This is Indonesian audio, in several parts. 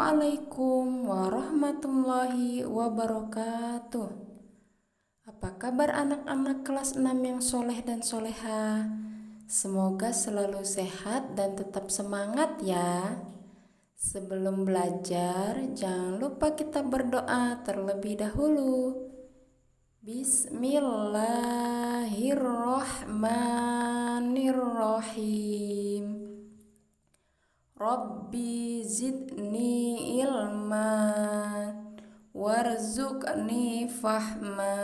Assalamualaikum warahmatullahi wabarakatuh. Apa kabar anak-anak kelas 6 yang soleh dan soleha? Semoga selalu sehat dan tetap semangat ya. Sebelum belajar, jangan lupa kita berdoa terlebih dahulu. Bismillahirrahmanirrahim. Rabbi zidni ilman warzuqni fahma.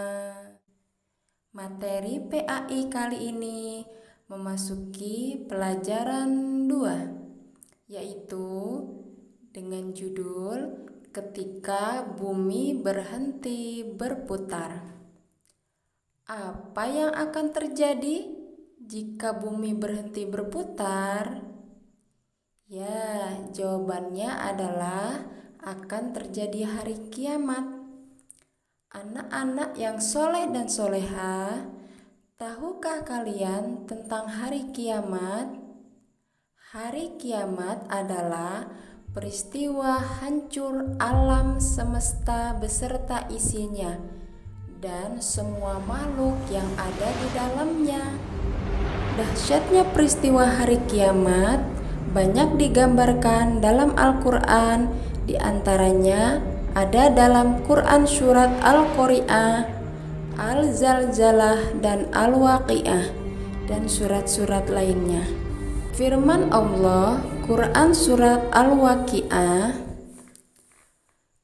Materi PAI kali ini memasuki pelajaran 2, yaitu dengan judul Ketika Bumi Berhenti Berputar. Apa yang akan terjadi jika bumi berhenti berputar? Ya, jawabannya adalah akan terjadi hari kiamat. Anak-anak yang soleh dan soleha, tahukah kalian tentang hari kiamat? Hari kiamat adalah peristiwa hancur alam semesta beserta isinya dan semua makhluk yang ada di dalamnya. Dahsyatnya peristiwa hari kiamat banyak digambarkan dalam Al-Quran, di antaranya ada dalam Quran surat Al-Qari'ah, Al-Zalzalah, dan Al-Waqi'ah, dan surat-surat lainnya. Firman Allah, Quran surat Al-Waqi'ah,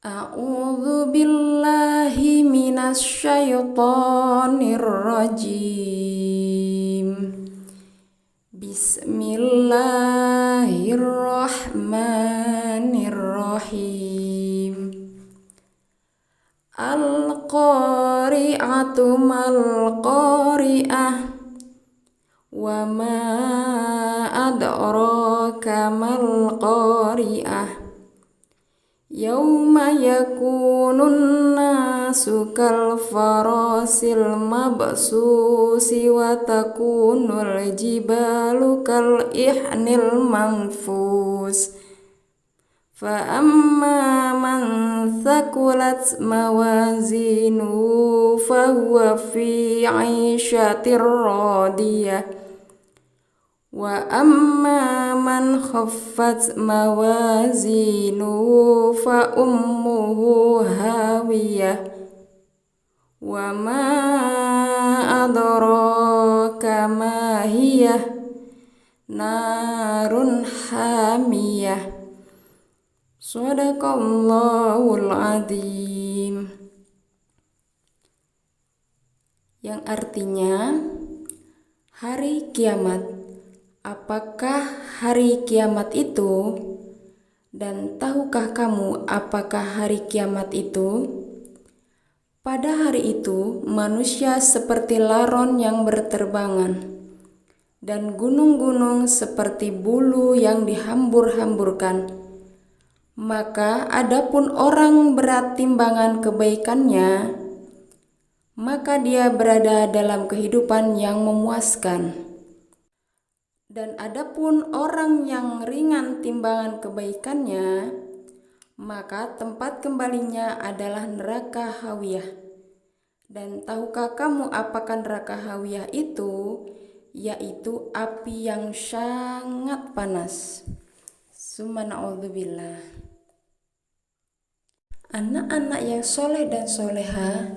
A'udzu billahi minasyaitonir rajim. Bismillahirrahmanirrahim. Al-qari'atu mal-qari'ah, wa ma adraka mal-qari'ah. Yauma yakunun nasu kal farasil mabsusi wa takunul jibalu kal ihnil manfus. Fa amma man thaqulat mawazinu fa huwa fi 'ishatir radiyah. Wa amma man khaffat mawazinu fa ummuhu hawiyah. Wa ma adraka ma hiyah, narun hamiyah. Shadaqallahul adzim. Yang artinya hari kiamat. Apakah hari kiamat itu? Dan tahukah kamu apakah hari kiamat itu? Pada hari itu, manusia seperti laron yang berterbangan, dan gunung-gunung seperti bulu yang dihambur-hamburkan. Maka adapun orang berat timbangan kebaikannya, maka dia berada dalam kehidupan yang memuaskan. Dan adapun orang yang ringan timbangan kebaikannya, maka tempat kembalinya adalah neraka hawiyah. Dan tahukah kamu apakah neraka hawiyah itu? Yaitu api yang sangat panas. Summa na'udzubillah. Anak-anak yang soleh dan soleha,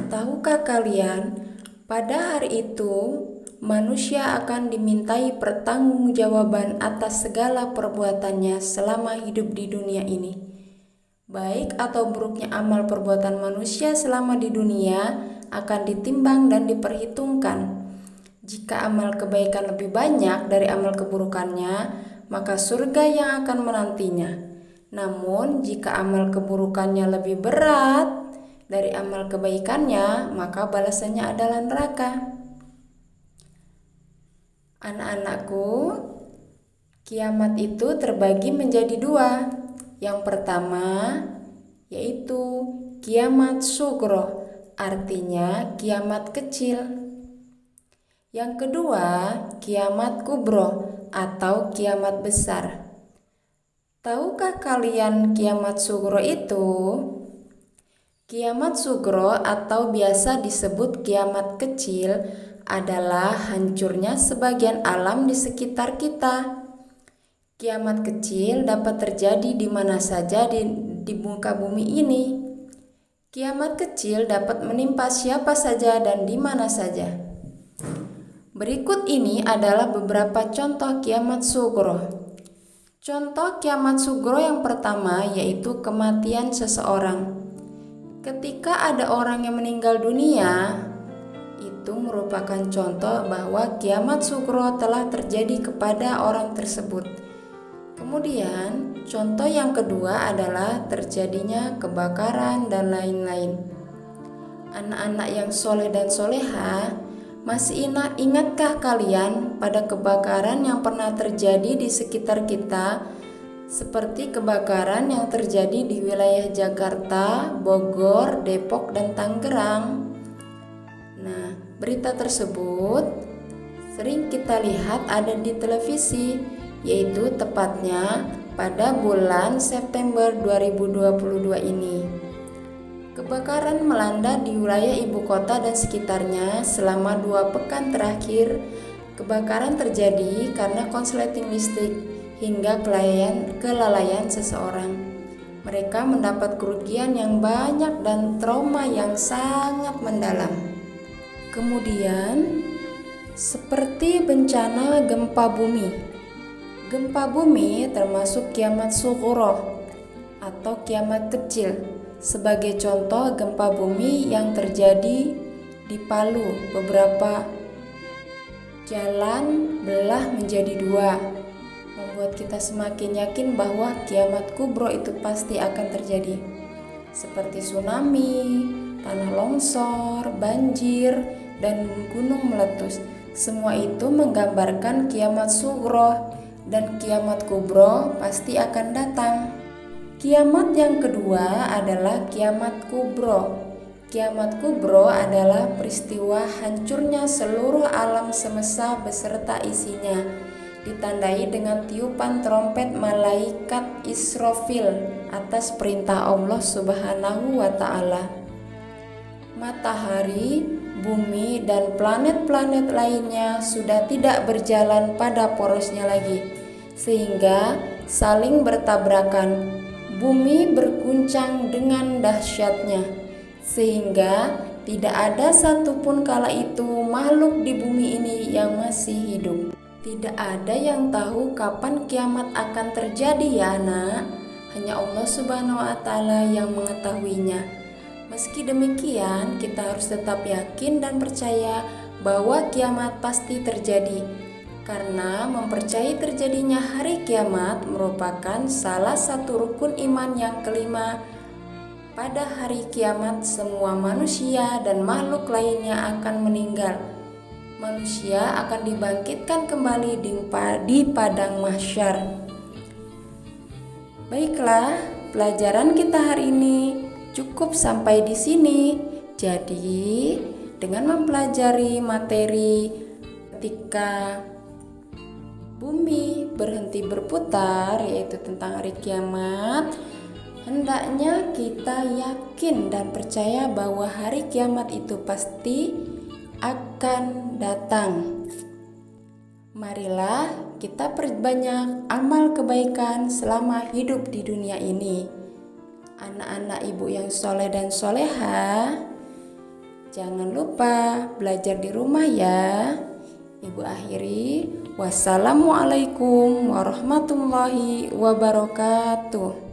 tahukah kalian pada hari itu manusia akan dimintai pertanggungjawaban atas segala perbuatannya selama hidup di dunia ini. Baik atau buruknya amal perbuatan manusia selama di dunia akan ditimbang dan diperhitungkan. Jika amal kebaikan lebih banyak dari amal keburukannya, maka surga yang akan menantinya. Namun, jika amal keburukannya lebih berat dari amal kebaikannya, maka balasannya adalah neraka. Anak-anakku, kiamat itu terbagi menjadi 2. Yang pertama yaitu kiamat sugro, artinya kiamat kecil. Yang kedua, kiamat kubro atau kiamat besar. Tahukah kalian kiamat sugro itu? Kiamat sugro atau biasa disebut kiamat kecil adalah hancurnya sebagian alam di sekitar kita. Kiamat kecil dapat terjadi di mana saja di muka bumi ini. Kiamat kecil dapat menimpa siapa saja dan di mana saja. Berikut ini adalah beberapa contoh kiamat sugro. Contoh kiamat sugro yang pertama yaitu kematian seseorang. Ketika ada orang yang meninggal dunia, itu merupakan contoh bahwa kiamat sugro telah terjadi kepada orang tersebut. Kemudian, contoh yang kedua adalah terjadinya kebakaran dan lain-lain. Anak-anak yang soleh dan soleha, masih ingatkah kalian pada kebakaran yang pernah terjadi di sekitar kita, seperti kebakaran yang terjadi di wilayah Jakarta, Bogor, Depok, dan Tangerang? Nah, berita tersebut sering kita lihat ada di televisi, yaitu tepatnya pada bulan September 2022 ini. Kebakaran melanda di wilayah ibu kota dan sekitarnya selama 2 pekan terakhir. Kebakaran terjadi karena konsleting listrik hingga kelalaian seseorang. Mereka mendapat kerugian yang banyak dan trauma yang sangat mendalam. Kemudian, seperti bencana gempa bumi. Gempa bumi termasuk kiamat sugro atau kiamat kecil. Sebagai contoh gempa bumi yang terjadi di Palu, beberapa jalan belah menjadi 2, membuat kita semakin yakin bahwa kiamat kubro itu pasti akan terjadi. Seperti tsunami, tanah longsor, banjir, dan gunung meletus. Semua itu menggambarkan kiamat sugro dan kiamat kubro pasti akan datang. Kiamat yang kedua adalah kiamat kubro. Kiamat kubro adalah peristiwa hancurnya seluruh alam semesta beserta isinya, ditandai dengan tiupan trompet malaikat Israfil atas perintah Allah Subhanahu wa Ta'ala. Matahari, bumi, dan planet-planet lainnya sudah tidak berjalan pada porosnya lagi, sehingga saling bertabrakan. Bumi berguncang dengan dahsyatnya, sehingga tidak ada satupun kala itu makhluk di bumi ini yang masih hidup. Tidak ada yang tahu kapan kiamat akan terjadi ya anak, hanya Allah Subhanahu wa Ta'ala yang mengetahuinya. Meski demikian, kita harus tetap yakin dan percaya bahwa kiamat pasti terjadi. Karena mempercayai terjadinya hari kiamat merupakan salah satu rukun iman yang kelima. Pada hari kiamat semua manusia dan makhluk lainnya akan meninggal. Manusia akan dibangkitkan kembali di padang mahsyar. Baiklah, pelajaran kita hari ini cukup sampai di sini. Jadi, dengan mempelajari materi ketika bumi berhenti berputar, yaitu tentang hari kiamat, hendaknya kita yakin dan percaya bahwa hari kiamat itu pasti akan datang. Marilah kita perbanyak amal kebaikan selama hidup di dunia ini. Anak-anak ibu yang soleh dan soleha, jangan lupa belajar di rumah ya. Ibu akhiri, wassalamualaikum warahmatullahi wabarakatuh.